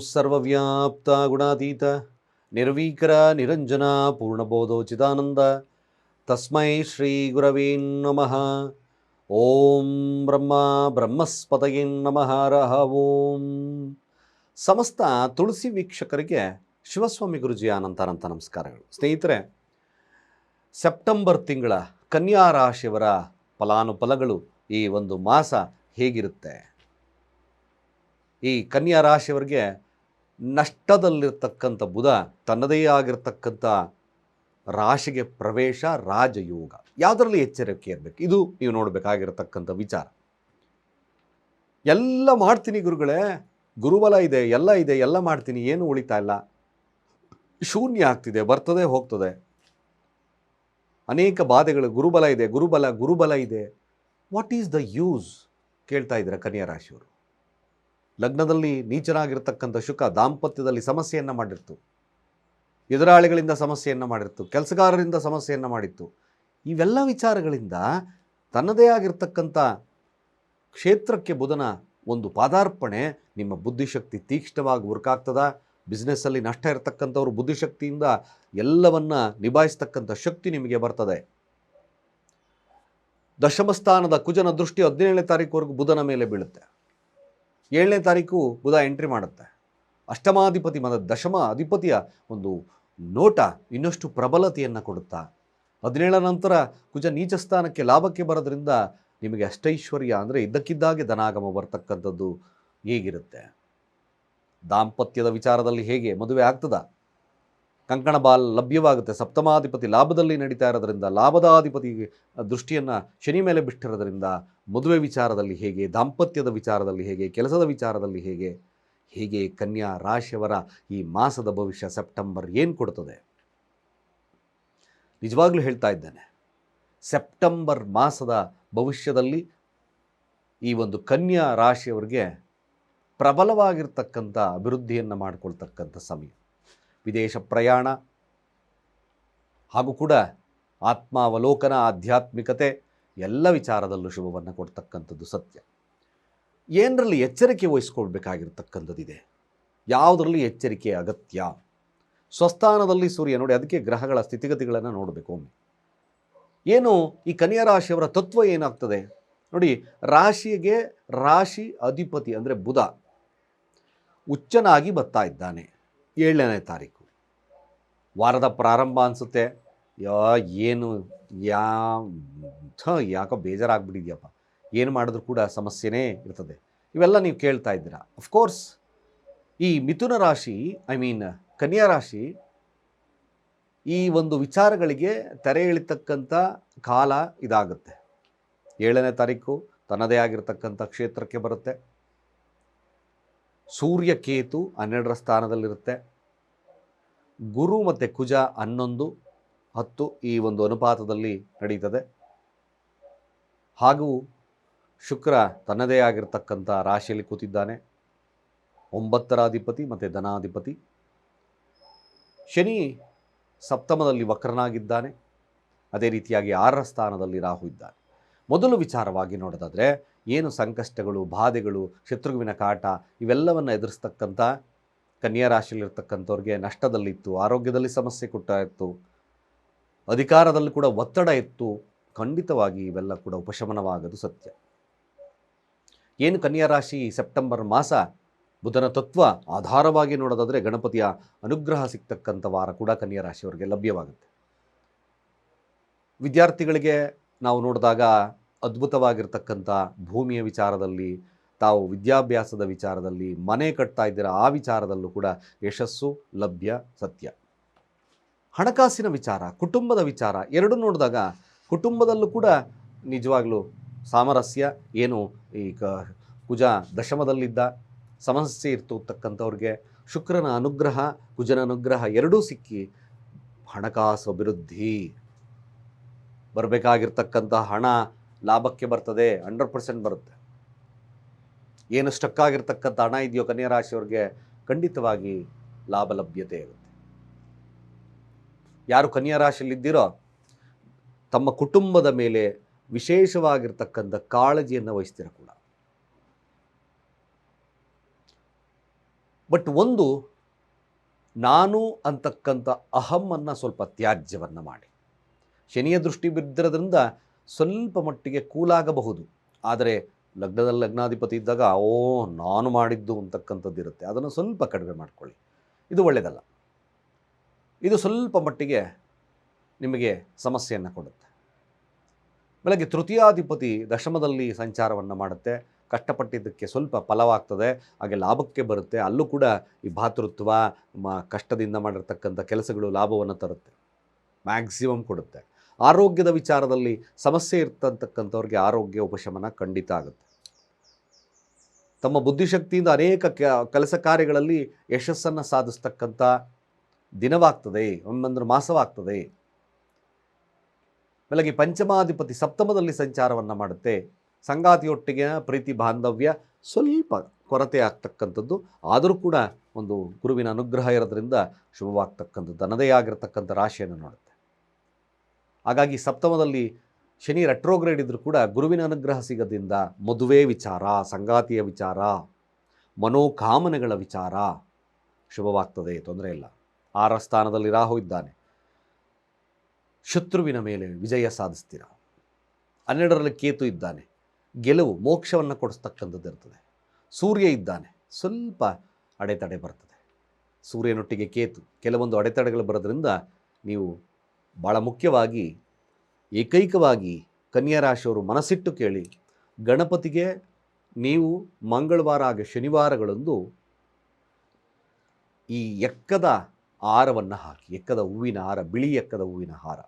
ಸರ್ವವ್ಯಾಪ್ತ ಗುಣಾತೀತ ನಿರ್ವೀಕರ ನಿರಂಜನ ಪೂರ್ಣಬೋಧೋಚಿತಾನಂದ ತಸ್ಮೈ ಶ್ರೀ ಗುರವೇ ನಮಃ. ಓಂ ಬ್ರಹ್ಮ ಬ್ರಹ್ಮಸ್ಪತಯೇ ನಮಃ. ರಹ ಓಂ. ಸಮಸ್ತ ತುಳಸಿ ವೀಕ್ಷಕರಿಗೆ ಶಿವಸ್ವಾಮಿ ಗುರುಜಿಯ ಅನಂತ ನಮಸ್ಕಾರಗಳು. ಸ್ನೇಹಿತರೆ, ಸೆಪ್ಟೆಂಬರ್ ತಿಂಗಳ ಕನ್ಯಾ ರಾಶಿಯವರ ಫಲಾನುಫಲಗಳು ಈ ಒಂದು ಮಾಸ ಹೇಗಿರುತ್ತೆ? ಈ ಕನ್ಯಾ ರಾಶಿಯವರಿಗೆ ನಷ್ಟದಲ್ಲಿರ್ತಕ್ಕಂಥ ಬುಧ ತನ್ನದೇ ಆಗಿರ್ತಕ್ಕಂಥ ರಾಶಿಗೆ ಪ್ರವೇಶ, ರಾಜಯೋಗ. ಯಾವುದರಲ್ಲಿ ಎಚ್ಚರಿಕೆ ಇರಬೇಕು? ಇದು ನೀವು ನೋಡಬೇಕಾಗಿರತಕ್ಕಂಥ ವಿಚಾರ. ಎಲ್ಲ ಮಾಡ್ತೀನಿ ಗುರುಗಳೇ, ಗುರುಬಲ ಇದೆ, ಎಲ್ಲ ಮಾಡ್ತೀನಿ, ಏನು ಉಳಿತಾ ಇಲ್ಲ, ಶೂನ್ಯ ಆಗ್ತಿದೆ, ಬರ್ತದೆ ಹೋಗ್ತದೆ, ಅನೇಕ ಬಾಧೆಗಳು, ಗುರುಬಲ ಇದೆ. ವಾಟ್ ಈಸ್ ದ ಯೂಸ್ ಕೇಳ್ತಾ ಇದ್ದೀರಾ ಕನ್ಯಾ ರಾಶಿಯವರು. ಲಗ್ನದಲ್ಲಿ ನೀಚನಾಗಿರ್ತಕ್ಕಂಥ ಶುಕ ದಾಂಪತ್ಯದಲ್ಲಿ ಸಮಸ್ಯೆಯನ್ನು ಮಾಡಿರ್ತು, ಎದುರಾಳಿಗಳಿಂದ ಸಮಸ್ಯೆಯನ್ನು ಮಾಡಿರ್ತು, ಕೆಲಸಗಾರರಿಂದ ಸಮಸ್ಯೆಯನ್ನು ಮಾಡಿತ್ತು. ಇವೆಲ್ಲ ವಿಚಾರಗಳಿಂದ ತನ್ನದೇ ಆಗಿರ್ತಕ್ಕಂಥ ಕ್ಷೇತ್ರಕ್ಕೆ ಬುಧನ ಒಂದು ಪಾದಾರ್ಪಣೆ ನಿಮ್ಮ ಬುದ್ಧಿಶಕ್ತಿ ತೀಕ್ಷ್ಣವಾಗಿ ವರ್ಕ್ ಆಗ್ತದ. ಬಿಸ್ನೆಸ್ಸಲ್ಲಿ ನಷ್ಟ ಇರತಕ್ಕಂಥವ್ರು ಬುದ್ಧಿಶಕ್ತಿಯಿಂದ ಎಲ್ಲವನ್ನ ನಿಭಾಯಿಸ್ತಕ್ಕಂಥ ಶಕ್ತಿ ನಿಮಗೆ ಬರ್ತದೆ. ದಶಮ ಸ್ಥಾನದ ಕುಜನ ದೃಷ್ಟಿ 17ನೇ ತಾರೀಕುವರೆಗೂ ಬುಧನ ಮೇಲೆ ಬೀಳುತ್ತೆ. 7ನೇ ತಾರೀಕು ಬುಧ ಎಂಟ್ರಿ ಮಾಡುತ್ತೆ. ಅಷ್ಟಮಾಧಿಪತಿ ದಶಮ ಅಧಿಪತಿಯ ಒಂದು ನೋಟ ಇನ್ನಷ್ಟು ಪ್ರಬಲತೆಯನ್ನು ಕೊಡುತ್ತಾ 17ರ ನಂತರ ಕುಜ ನೀಚ ಸ್ಥಾನಕ್ಕೆ ಲಾಭಕ್ಕೆ ಬರೋದ್ರಿಂದ ನಿಮಗೆ ಅಷ್ಟೈಶ್ವರ್ಯ ಅಂದರೆ ಇದ್ದಕ್ಕಿದ್ದಾಗೆ ಧನಾಗಮ ಬರ್ತಕ್ಕಂಥದ್ದು ಹೇಗಿರುತ್ತೆ? ದಾಂಪತ್ಯದ ವಿಚಾರದಲ್ಲಿ ಹೇಗೆ ಮದುವೆ ಆಗ್ತದ? ಕಂಕಣ ಬಾಲ್ ಲಭ್ಯವಾಗುತ್ತೆ. ಸಪ್ತಮಾಧಿಪತಿ ಲಾಭದಲ್ಲಿ ನಡೀತಾ ಇರೋದ್ರಿಂದ, ಲಾಭದಾಧಿಪತಿ ದೃಷ್ಟಿಯನ್ನು ಶನಿ ಮೇಲೆ ಬಿಟ್ಟಿರೋದ್ರಿಂದ ಮದುವೆ ವಿಚಾರದಲ್ಲಿ ಹೇಗೆ, ದಾಂಪತ್ಯದ ವಿಚಾರದಲ್ಲಿ ಹೇಗೆ, ಕೆಲಸದ ವಿಚಾರದಲ್ಲಿ ಹೇಗೆ ಕನ್ಯಾ ರಾಶಿಯವರ ಈ ಮಾಸದ ಭವಿಷ್ಯ ಸೆಪ್ಟೆಂಬರ್ ಏನು ಕೊಡ್ತದೆ? ನಿಜವಾಗ್ಲೂ ಹೇಳ್ತಾ ಇದ್ದೇನೆ, ಸೆಪ್ಟೆಂಬರ್ ಮಾಸದ ಭವಿಷ್ಯದಲ್ಲಿ ಈ ಒಂದು ಕನ್ಯಾ ರಾಶಿಯವರಿಗೆ ಪ್ರಬಲವಾಗಿರ್ತಕ್ಕಂಥ ಅಭಿವೃದ್ಧಿಯನ್ನು ಮಾಡಿಕೊಳ್ತಕ್ಕಂಥ ಸಮಯ. ವಿದೇಶ ಪ್ರಯಾಣ ಹಾಗೂ ಕೂಡ ಆತ್ಮಾವಲೋಕನ, ಆಧ್ಯಾತ್ಮಿಕತೆ ಎಲ್ಲ ವಿಚಾರದಲ್ಲೂ ಶುಭವನ್ನು ಕೊಡ್ತಕ್ಕಂಥದ್ದು ಸತ್ಯ. ಏನರಲ್ಲಿ ಎಚ್ಚರಿಕೆ ವಹಿಸ್ಕೊಳ್ಬೇಕಾಗಿರ್ತಕ್ಕಂಥದ್ದಿದೆ? ಯಾವುದರಲ್ಲಿ ಎಚ್ಚರಿಕೆ ಅಗತ್ಯ? ಸ್ವಸ್ಥಾನದಲ್ಲಿ ಸೂರ್ಯ ನೋಡಿ, ಅದಕ್ಕೆ ಗ್ರಹಗಳ ಸ್ಥಿತಿಗತಿಗಳನ್ನು ನೋಡಬೇಕು ಒಮ್ಮೆ. ಏನು ಈ ಕನ್ಯಾ ರಾಶಿಯವರ ತತ್ವ ಏನಾಗ್ತದೆ ನೋಡಿ. ರಾಶಿಗೆ ರಾಶಿ ಅಧಿಪತಿ ಅಂದರೆ ಬುಧ ಉಚ್ಚನಾಗಿ ಬರ್ತಾ ಇದ್ದಾನೆ 7ನೇ ತಾರೀಕು. ವಾರದ ಪ್ರಾರಂಭ ಅನಿಸುತ್ತೆ, ಯಾಕೋ ಬೇಜಾರಾಗ್ಬಿಟ್ಟಿದ್ಯಪ್ಪ, ಏನು ಮಾಡಿದ್ರು ಕೂಡ ಸಮಸ್ಯೆನೇ ಇರ್ತದೆ. ಇವೆಲ್ಲ ನೀವು ಕೇಳ್ತಾ ಇದ್ದೀರಾ. ಅಫ್ಕೋರ್ಸ್ ಈ ಮಿಥುನ ರಾಶಿ, ಕನ್ಯಾ ರಾಶಿ ಈ ಒಂದು ವಿಚಾರಗಳಿಗೆ ತೆರೆ ಎಳಿತಕ್ಕಂಥ ಕಾಲ ಇದಾಗುತ್ತೆ. 7ನೇ ತಾರೀಕು ತನ್ನದೇ ಆಗಿರ್ತಕ್ಕಂಥ ಕ್ಷೇತ್ರಕ್ಕೆ ಬರುತ್ತೆ. ಸೂರ್ಯ ಕೇತು 12ರ ಸ್ಥಾನದಲ್ಲಿರುತ್ತೆ. ಗುರು ಮತ್ತು ಕುಜ 11, 10 ಈ ಒಂದು ಅನುಪಾತದಲ್ಲಿ ನಡೀತದೆ. ಹಾಗೂ ಶುಕ್ರ ತನ್ನದೇ ಆಗಿರ್ತಕ್ಕಂಥ ರಾಶಿಯಲ್ಲಿ ಕೂತಿದ್ದಾನೆ, 9ರ ಅಧಿಪತಿ ಮತ್ತು ಧನಾಧಿಪತಿ. ಶನಿ ಸಪ್ತಮದಲ್ಲಿ ವಕ್ರನಾಗಿದ್ದಾನೆ. ಅದೇ ರೀತಿಯಾಗಿ 6ರ ಸ್ಥಾನದಲ್ಲಿ ರಾಹು ಇದ್ದಾನೆ. ಮೊದಲು ವಿಚಾರವಾಗಿ ನೋಡೋದಾದರೆ, ಏನು ಸಂಕಷ್ಟಗಳು, ಬಾಧೆಗಳು, ಶತ್ರುವಿನ ಕಾಟ ಇವೆಲ್ಲವನ್ನು ಎದುರಿಸ್ತಕ್ಕಂಥ ಕನ್ಯಾ ರಾಶಿಯಲ್ಲಿರ್ತಕ್ಕಂಥವ್ರಿಗೆ ನಷ್ಟದಲ್ಲಿತ್ತು, ಆರೋಗ್ಯದಲ್ಲಿ ಸಮಸ್ಯೆ ಇತ್ತು, ಅಧಿಕಾರದಲ್ಲಿ ಕೂಡ ಒತ್ತಡ ಇತ್ತು. ಖಂಡಿತವಾಗಿ ಇವೆಲ್ಲ ಕೂಡ ಉಪಶಮನವಾಗೋದು ಸತ್ಯ. ಏನು ಕನ್ಯಾ ರಾಶಿ ಸೆಪ್ಟೆಂಬರ್ ಮಾಸ ಬುಧನ ತತ್ವ ಆಧಾರವಾಗಿ ನೋಡೋದಾದರೆ ಗಣಪತಿಯ ಅನುಗ್ರಹ ಸಿಗ್ತಕ್ಕಂಥ ವಾರ ಕೂಡ ಕನ್ಯಾ ರಾಶಿಯವರಿಗೆ ಲಭ್ಯವಾಗುತ್ತೆ. ವಿದ್ಯಾರ್ಥಿಗಳಿಗೆ ನಾವು ನೋಡಿದಾಗ ಅದ್ಭುತವಾಗಿರ್ತಕ್ಕಂಥ ಭೂಮಿಯ ವಿಚಾರದಲ್ಲಿ, ತಾವು ವಿದ್ಯಾಭ್ಯಾಸದ ವಿಚಾರದಲ್ಲಿ, ಮನೆ ಕಟ್ತಾ ಇದ್ದೀರಾ ಆ ವಿಚಾರದಲ್ಲೂ ಕೂಡ ಯಶಸ್ಸು ಲಭ್ಯ ಸತ್ಯ. ಹಣಕಾಸಿನ ವಿಚಾರ, ಕುಟುಂಬದ ವಿಚಾರ ಎರಡೂ ನೋಡಿದಾಗ ಕುಟುಂಬದಲ್ಲೂ ಕೂಡ ನಿಜವಾಗ್ಲೂ ಸಾಮರಸ್ಯ. ಏನು ಈ ಕುಜ ದಶಮದಲ್ಲಿದ್ದ ಸಮಸ್ಯೆ ಇರ್ತಕ್ಕಂಥವ್ರಿಗೆ ಶುಕ್ರನ ಅನುಗ್ರಹ, ಕುಜನ ಅನುಗ್ರಹ ಎರಡೂ ಸಿಕ್ಕಿ ಹಣಕಾಸು ಅಭಿವೃದ್ಧಿ, ಬರಬೇಕಾಗಿರ್ತಕ್ಕಂಥ ಹಣ ಲಾಭಕ್ಕೆ ಬರ್ತದೆ, 100% ಬರುತ್ತೆ. ಏನು ಸ್ಟಕ್ ಆಗಿರ್ತಕ್ಕಂಥ ಹಣ ಇದೆಯೋ ಕನ್ಯಾ ರಾಶಿಯವ್ರಿಗೆ ಖಂಡಿತವಾಗಿ ಲಾಭ ಲಭ್ಯತೆ ಇರುತ್ತೆ. ಯಾರು ಕನ್ಯಾ ರಾಶಿಯಲ್ಲಿದ್ದೀರೋ ತಮ್ಮ ಕುಟುಂಬದ ಮೇಲೆ ವಿಶೇಷವಾಗಿರ್ತಕ್ಕಂಥ ಕಾಳಜಿಯನ್ನು ವಹಿಸ್ತೀರ ಕೂಡ. ಬಟ್ ಒಂದು ನಾನು ಅಂತಕ್ಕಂಥ ಅಹಮ್ಮನ್ನು ಸ್ವಲ್ಪ ತ್ಯಾಜ್ಯವನ್ನು ಮಾಡಿ. ಶನಿಯ ದೃಷ್ಟಿ ಬಿದ್ದಿರೋದ್ರಿಂದ ಸ್ವಲ್ಪ ಮಟ್ಟಿಗೆ ಕೂಲಾಗಬಹುದು. ಆದರೆ ಲಗ್ನದಲ್ಲಿ ಲಗ್ನಾಧಿಪತಿ ಇದ್ದಾಗ ನಾನು ಮಾಡಿದ್ದು ಅಂತಕ್ಕಂಥದ್ದು ಇರುತ್ತೆ. ಅದನ್ನು ಸ್ವಲ್ಪ ಕಡಿಮೆ ಮಾಡಿಕೊಳ್ಳಿ. ಇದು ಒಳ್ಳೆಯದಲ್ಲ. ಇದು ಸ್ವಲ್ಪ ಮಟ್ಟಿಗೆ ನಿಮಗೆ ಸಮಸ್ಯೆಯನ್ನು ಕೊಡುತ್ತೆ. ಬೆಳಗ್ಗೆ ತೃತೀಯಾಧಿಪತಿ ದಶಮದಲ್ಲಿ ಸಂಚಾರವನ್ನು ಮಾಡುತ್ತೆ. ಕಷ್ಟಪಟ್ಟಿದ್ದಕ್ಕೆ ಸ್ವಲ್ಪ ಫಲವಾಗ್ತದೆ, ಹಾಗೆ ಲಾಭಕ್ಕೆ ಬರುತ್ತೆ. ಅಲ್ಲೂ ಕೂಡ ಈ ಭಾತೃತ್ವ, ಕಷ್ಟದಿಂದ ಮಾಡಿರ್ತಕ್ಕಂಥ ಕೆಲಸಗಳು ಲಾಭವನ್ನು ತರುತ್ತೆ, ಮ್ಯಾಕ್ಸಿಮಮ್ ಕೊಡುತ್ತೆ. ಆರೋಗ್ಯದ ವಿಚಾರದಲ್ಲಿ ಸಮಸ್ಯೆ ಇರ್ತಕ್ಕಂಥವ್ರಿಗೆ ಆರೋಗ್ಯ ಉಪಶಮನ ಖಂಡಿತ ಆಗುತ್ತೆ. ತಮ್ಮ ಬುದ್ಧಿಶಕ್ತಿಯಿಂದ ಅನೇಕ ಕೆಲಸ ಕಾರ್ಯಗಳಲ್ಲಿ ಯಶಸ್ಸನ್ನು ಸಾಧಿಸ್ತಕ್ಕಂಥ ದಿನವಾಗ್ತದೆ, ಒಮ್ಮಂದ್ರೆ ಮಾಸವಾಗ್ತದೆ. ಬೆಳಗ್ಗೆ ಪಂಚಮಾಧಿಪತಿ ಸಪ್ತಮದಲ್ಲಿ ಸಂಚಾರವನ್ನು ಮಾಡುತ್ತೆ. ಸಂಗಾತಿಯೊಟ್ಟಿಗೆ ಪ್ರೀತಿ ಬಾಂಧವ್ಯ ಸ್ವಲ್ಪ ಕೊರತೆ ಆಗ್ತಕ್ಕಂಥದ್ದು, ಆದರೂ ಕೂಡ ಒಂದು ಗುರುವಿನ ಅನುಗ್ರಹ ಇರೋದ್ರಿಂದ ಶುಭವಾಗ್ತಕ್ಕಂಥದ್ದು. ತನ್ನದೇ ಆಗಿರತಕ್ಕಂಥ ರಾಶಿಯನ್ನು ನೋಡುತ್ತೆ. ಹಾಗಾಗಿ ಸಪ್ತಮದಲ್ಲಿ ಶನಿ ರೆಟ್ರೋಗ್ರೇಡ್ ಇದ್ದರೂ ಕೂಡ ಗುರುವಿನ ಅನುಗ್ರಹ ಸಿಗೋದ್ರಿಂದ ಮದುವೆ ವಿಚಾರ, ಸಂಗಾತಿಯ ವಿಚಾರ, ಮನೋಕಾಮನೆಗಳ ವಿಚಾರ ಶುಭವಾಗ್ತದೆ, ತೊಂದರೆ ಇಲ್ಲ. 6ರ ಸ್ಥಾನದಲ್ಲಿ ರಾಹು ಇದ್ದಾನೆ. ಶತ್ರುವಿನ ಮೇಲೆ ವಿಜಯ ಸಾಧಿಸ್ತೀರ. 12ರಲ್ಲಿ ಕೇತು ಇದ್ದಾನೆ. ಗೆಲುವು ಮೋಕ್ಷವನ್ನು ಕೊಡಿಸ್ತಕ್ಕಂಥದ್ದು ಇರ್ತದೆ. ಸೂರ್ಯ ಇದ್ದಾನೆ, ಸ್ವಲ್ಪ ಅಡೆತಡೆ ಬರ್ತದೆ. ಸೂರ್ಯನೊಟ್ಟಿಗೆ ಕೇತು ಕೆಲವೊಂದು ಅಡೆತಡೆಗಳು ಬರೋದ್ರಿಂದ ನೀವು ಭಾಳ ಮುಖ್ಯವಾಗಿ ಏಕೈಕವಾಗಿ ಕನ್ಯಾ ರಾಶಿಯವರು ಮನಸ್ಸಿಟ್ಟು ಕೇಳಿ, ಗಣಪತಿಗೆ ನೀವು ಮಂಗಳವಾರ ಹಾಗೆ ಶನಿವಾರಗಳಂದು ಈ ಎಕ್ಕದ ಹಾರವನ್ನು ಹಾಕಿ, ಎಕ್ಕದ ಹೂವಿನ ಹಾರ, ಬಿಳಿ ಎಕ್ಕದ ಹೂವಿನ ಹಾರ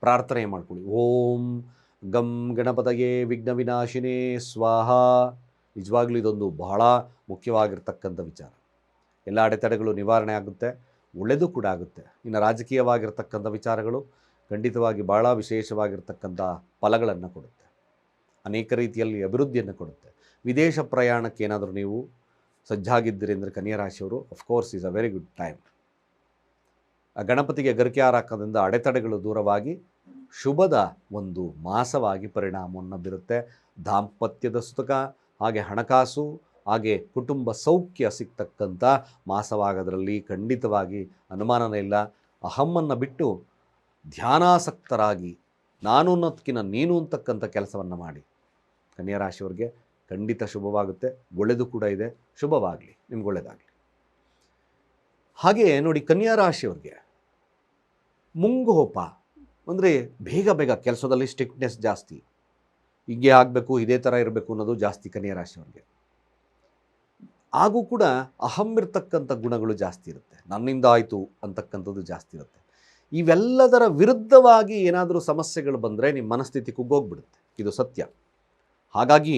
ಪ್ರಾರ್ಥನೆ ಮಾಡ್ಕೊಳ್ಳಿ. ಓಂ ಗಂ ಗಣಪತಯೇ ವಿಘ್ನ ವಿನಾಶಿನೇ ಸ್ವಾಹ. ನಿಜವಾಗ್ಲೂ ಇದೊಂದು ಬಹಳ ಮುಖ್ಯವಾಗಿರ್ತಕ್ಕಂಥ ವಿಚಾರ. ಎಲ್ಲ ಅಡೆತಡೆಗಳು ನಿವಾರಣೆ ಆಗುತ್ತೆ, ಒಳ್ಳೆಯದು ಕೂಡ ಆಗುತ್ತೆ. ಇನ್ನು ರಾಜಕೀಯವಾಗಿರ್ತಕ್ಕಂಥ ವಿಚಾರಗಳು ಖಂಡಿತವಾಗಿ ಭಾಳ ವಿಶೇಷವಾಗಿರ್ತಕ್ಕಂಥ ಫಲಗಳನ್ನು ಕೊಡುತ್ತೆ. ಅನೇಕ ರೀತಿಯಲ್ಲಿ ಅಭಿವೃದ್ಧಿಯನ್ನು ಕೊಡುತ್ತೆ. ವಿದೇಶ ಪ್ರಯಾಣಕ್ಕೆ ಏನಾದರೂ ನೀವು ಸಜ್ಜಾಗಿದ್ದೀರಿ ಅಂದರೆ ಕನ್ಯಾ ರಾಶಿಯವರು, of course is a very good time. ಆ ಗಣಪತಿಗೆ ಗರಿಕೆ ಹಾರ ಹಾಕೋದ್ರಿಂದ ಅಡೆತಡೆಗಳು ದೂರವಾಗಿ ಶುಭದ ಒಂದು ಮಾಸವಾಗಿ ಪರಿಣಾಮವನ್ನು ಬೀರುತ್ತೆ. ದಾಂಪತ್ಯದ ಸುಖ, ಹಾಗೆ ಹಣಕಾಸು, ಹಾಗೆ ಕುಟುಂಬ ಸೌಖ್ಯ ಸಿಗ್ತಕ್ಕಂಥ ಮಾಸವಾಗೋದ್ರಲ್ಲಿ ಖಂಡಿತವಾಗಿ ಅನುಮಾನನೇ ಇಲ್ಲ. ಅಹಮ್ಮನ್ನು ಬಿಟ್ಟು ಧ್ಯಾನಾಸಕ್ತರಾಗಿ ನಾನು ಅನ್ನೋದಕ್ಕಿಂತ ನೀನು ಅಂತಕ್ಕಂಥ ಕೆಲಸವನ್ನು ಮಾಡಿ. ಕನ್ಯಾ ರಾಶಿಯವರಿಗೆ ಖಂಡಿತ ಶುಭವಾಗುತ್ತೆ, ಒಳ್ಳೆಯದು ಕೂಡ ಇದೆ. ಶುಭವಾಗಲಿ, ನಿಮ್ಗೆ ಒಳ್ಳೆಯದಾಗಲಿ. ಹಾಗೆ ನೋಡಿ, ಕನ್ಯಾ ರಾಶಿಯವ್ರಿಗೆ ಮುಂಗೋಪ ಅಂದರೆ ಬೇಗ ಬೇಗ ಕೆಲಸದಲ್ಲಿ ಸ್ಟ್ರಿಕ್ಟ್ನೆಸ್ ಜಾಸ್ತಿ, ಹೀಗೆ ಆಗಬೇಕು, ಇದೇ ಥರ ಇರಬೇಕು ಅನ್ನೋದು ಜಾಸ್ತಿ ಕನ್ಯಾ ರಾಶಿಯವ್ರಿಗೆ. ಹಾಗೂ ಕೂಡ ಅಹಮ್ಮಿರ್ತಕ್ಕಂಥ ಗುಣಗಳು ಜಾಸ್ತಿ ಇರುತ್ತೆ. ನನ್ನಿಂದ ಆಯಿತು ಅಂತಕ್ಕಂಥದ್ದು ಜಾಸ್ತಿ ಇರುತ್ತೆ. ಇವೆಲ್ಲದರ ವಿರುದ್ಧವಾಗಿ ಏನಾದರೂ ಸಮಸ್ಯೆಗಳು ಬಂದರೆ ನಿಮ್ಮ ಮನಸ್ಥಿತಿ ಕುಗ್ಗೋಗ್ಬಿಡುತ್ತೆ, ಇದು ಸತ್ಯ. ಹಾಗಾಗಿ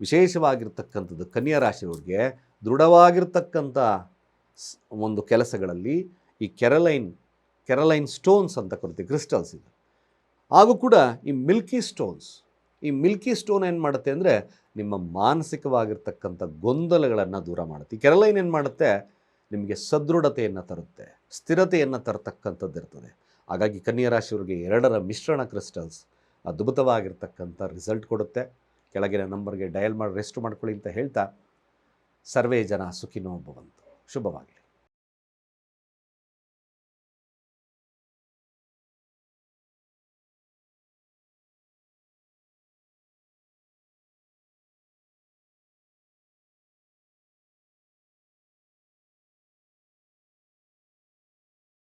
ವಿಶೇಷವಾಗಿರ್ತಕ್ಕಂಥದ್ದು ಕನ್ಯಾ ರಾಶಿಯವ್ರಿಗೆ ದೃಢವಾಗಿರ್ತಕ್ಕಂಥ ಒಂದು ಕೆಲಸಗಳಲ್ಲಿ ಈ ಕೆರಲೈನ್ ಸ್ಟೋನ್ಸ್ ಅಂತ ಕರಿತೀವಿ, ಕ್ರಿಸ್ಟಲ್ಸ್ ಇದು. ಹಾಗೂ ಕೂಡ ಈ ಮಿಲ್ಕಿ ಸ್ಟೋನ್ ಏನು ಮಾಡುತ್ತೆ ಅಂದರೆ ನಿಮ್ಮ ಮಾನಸಿಕವಾಗಿರ್ತಕ್ಕಂಥ ಗೊಂದಲಗಳನ್ನು ದೂರ ಮಾಡುತ್ತೆ. ಈ ಕೆರಲೈನ್ ಏನು ಮಾಡುತ್ತೆ, ನಿಮಗೆ ಸದೃಢತೆಯನ್ನು ತರುತ್ತೆ, ಸ್ಥಿರತೆಯನ್ನು ತರತಕ್ಕಂಥದ್ದು ಇರ್ತದೆ. ಹಾಗಾಗಿ ಕನ್ಯಾ ರಾಶಿಯವರಿಗೆ 2ರ ಮಿಶ್ರಣ ಕ್ರಿಸ್ಟಲ್ಸ್ ಅದ್ಭುತವಾಗಿರ್ತಕ್ಕಂಥ ರಿಸಲ್ಟ್ ಕೊಡುತ್ತೆ. ಕೆಳಗಿನ ನಂಬರ್ಗೆ ಡಯಲ್ ಮಾಡಿ ರೆಸ್ಟ್ ಮಾಡ್ಕೊಳ್ಳಿ ಅಂತ ಹೇಳ್ತಾ, ಸರ್ವೇ ಜನ ಸುಖಿನೋ ಭವಂತು. ಶುಭವಾಗಲಿ.